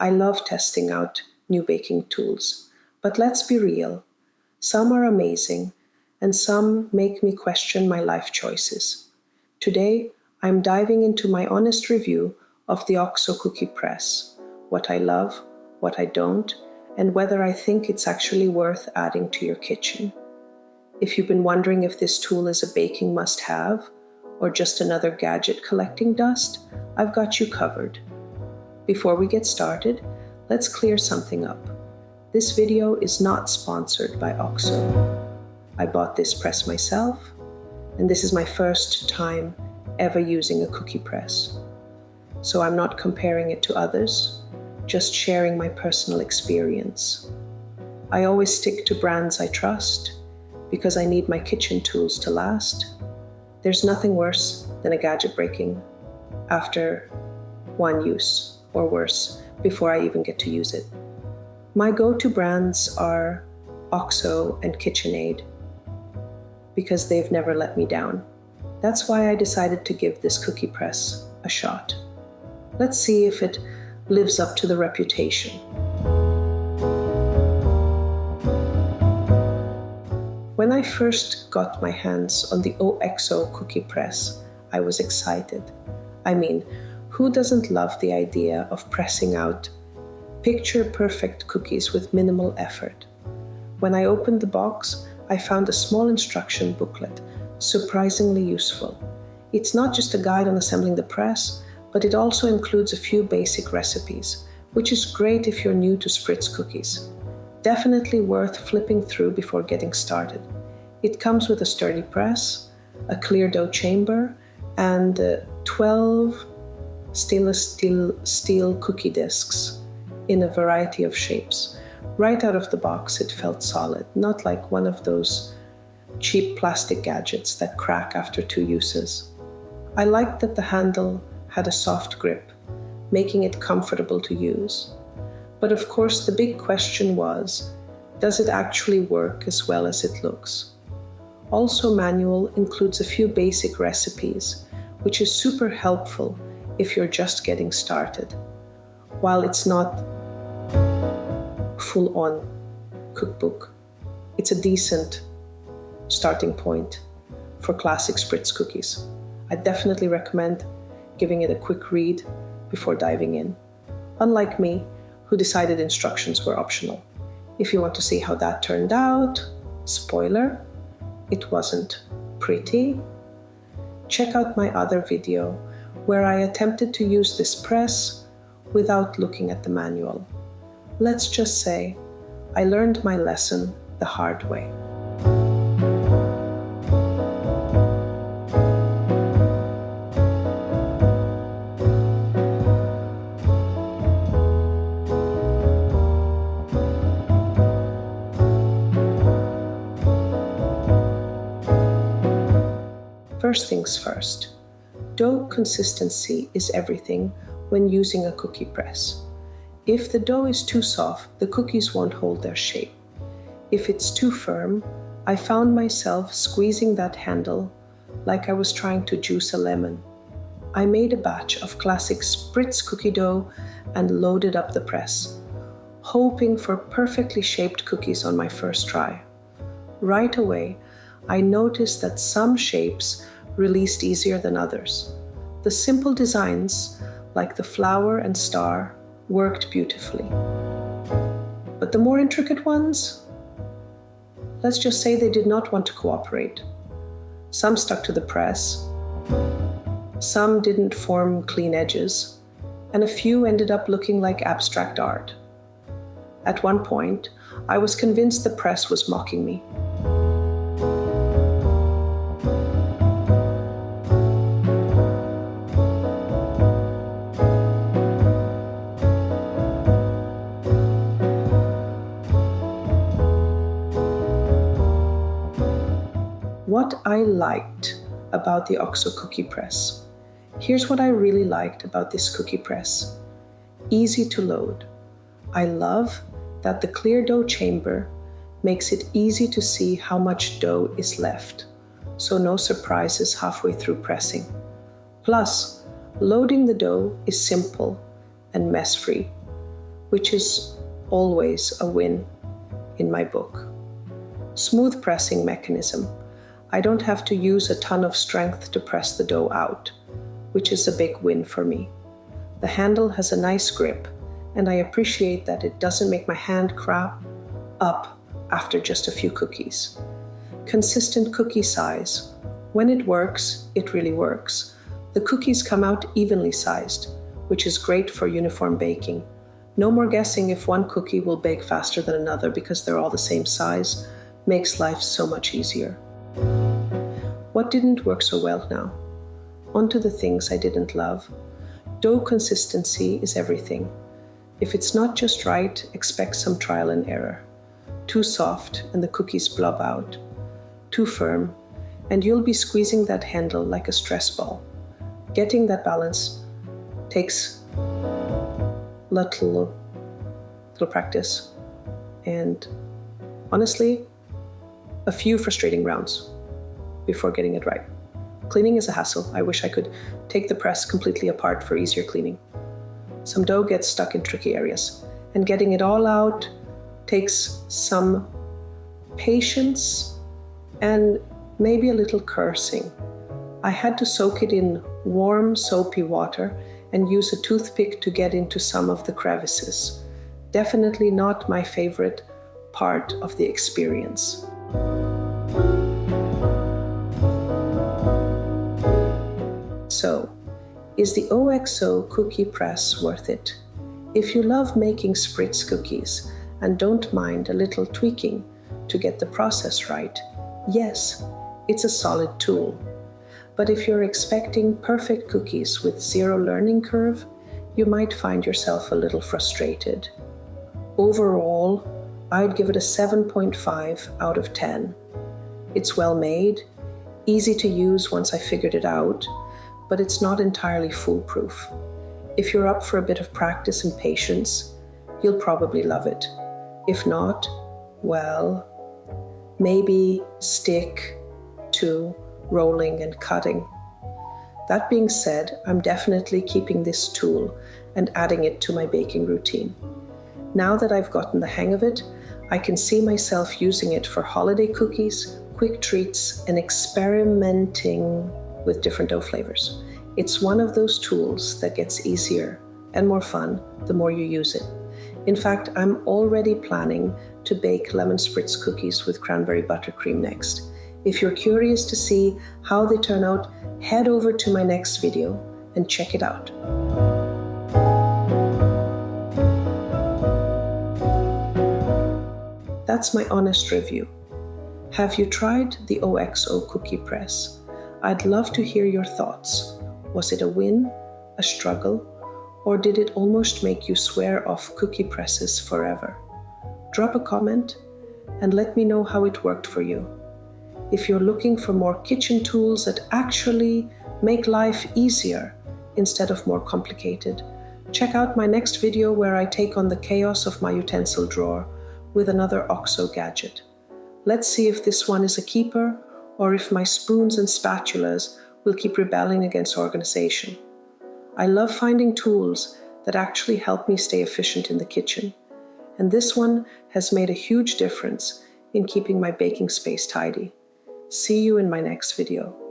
I love testing out new baking tools, but let's be real. Some are amazing, and some make me question my life choices. Today, I'm diving into my honest review of the OXO Cookie Press, what I love, what I don't, and whether I think it's actually worth adding to your kitchen. If you've been wondering if this tool is a baking must-have, or just another gadget collecting dust, I've got you covered. Before we get started, let's clear something up. This video is not sponsored by OXO. I bought this press myself, and this is my first time ever using a cookie press. So I'm not comparing it to others, just sharing my personal experience. I always stick to brands I trust because I need my kitchen tools to last. There's nothing worse than a gadget breaking after one use, or worse, before I even get to use it. My go-to brands are OXO and KitchenAid because they've never let me down. That's why I decided to give this cookie press a shot. Let's see if it lives up to the reputation. When I first got my hands on the OXO Cookie Press, I was excited. I mean, who doesn't love the idea of pressing out picture-perfect cookies with minimal effort? When I opened the box, I found a small instruction booklet, surprisingly useful. It's not just a guide on assembling the press, but it also includes a few basic recipes, which is great if you're new to Spritz cookies. Definitely worth flipping through before getting started. It comes with a sturdy press, a clear dough chamber, and 12 stainless steel cookie discs in a variety of shapes. Right out of the box, it felt solid, not like one of those cheap plastic gadgets that crack after 2 uses. I liked that the handle had a soft grip, making it comfortable to use. But of course, the big question was, does it actually work as well as it looks? Also, manual includes a few basic recipes, which is super helpful if you're just getting started. While it's not full-on cookbook, it's a decent starting point for classic Spritz cookies. I definitely recommend giving it a quick read before diving in. Unlike me, who decided instructions were optional. If you want to see how that turned out, spoiler, it wasn't pretty. Check out my other video where I attempted to use this press without looking at the manual. Let's just say I learned my lesson the hard way. First things first, dough consistency is everything when using a cookie press. If the dough is too soft, the cookies won't hold their shape. If it's too firm, I found myself squeezing that handle like I was trying to juice a lemon. I made a batch of classic Spritz cookie dough and loaded up the press, hoping for perfectly shaped cookies on my first try. Right away, I noticed that some shapes released easier than others. The simple designs, like the flower and star, worked beautifully. But the more intricate ones, let's just say they did not want to cooperate. Some stuck to the press, some didn't form clean edges, and a few ended up looking like abstract art. At one point, I was convinced the press was mocking me. What I liked about the OXO Cookie Press. Here's what I really liked about this cookie press. Easy to load. I love that the clear dough chamber makes it easy to see how much dough is left, so no surprises halfway through pressing. Plus, loading the dough is simple and mess-free. which is always a win in my book. Smooth pressing mechanism. I don't have to use a ton of strength to press the dough out, which is a big win for me. The handle has a nice grip, and I appreciate that it doesn't make my hand cramp up after just a few cookies. Consistent cookie size. When it works, it really works. The cookies come out evenly sized, which is great for uniform baking. No more guessing if one cookie will bake faster than another because they're all the same size. Makes life so much easier. What didn't work so well now? On to the things I didn't love. Dough consistency is everything. If it's not just right, expect some trial and error. Too soft and the cookies blob out. Too firm, and you'll be squeezing that handle like a stress ball. Getting that balance takes little practice and, honestly, a few frustrating rounds before getting it right. Cleaning is a hassle. I wish I could take the press completely apart for easier cleaning. Some dough gets stuck in tricky areas, and getting it all out takes some patience and maybe a little cursing. I had to soak it in warm, soapy water and use a toothpick to get into some of the crevices. Definitely not my favorite part of the experience. So, is the OXO Cookie Press worth it? If you love making Spritz cookies and don't mind a little tweaking to get the process right, yes, it's a solid tool. But if you're expecting perfect cookies with zero learning curve, you might find yourself a little frustrated. Overall, I'd give it a 7.5 out of 10. It's well made, easy to use once I figured it out, but it's not entirely foolproof. If you're up for a bit of practice and patience, you'll probably love it. If not, well, maybe stick to rolling and cutting. That being said, I'm definitely keeping this tool and adding it to my baking routine. Now that I've gotten the hang of it, I can see myself using it for holiday cookies, quick treats, and experimenting with different dough flavors. It's one of those tools that gets easier and more fun the more you use it. In fact, I'm already planning to bake lemon spritz cookies with cranberry buttercream next. If you're curious to see how they turn out, head over to my next video and check it out. That's my honest review. Have you tried the OXO Cookie Press? I'd love to hear your thoughts. Was it a win, a struggle, or did it almost make you swear off cookie presses forever? Drop a comment and let me know how it worked for you. If you're looking for more kitchen tools that actually make life easier instead of more complicated, check out my next video where I take on the chaos of my utensil drawer with another OXO gadget. Let's see if this one is a keeper or if my spoons and spatulas will keep rebelling against organization. I love finding tools that actually help me stay efficient in the kitchen, and this one has made a huge difference in keeping my baking space tidy. See you in my next video.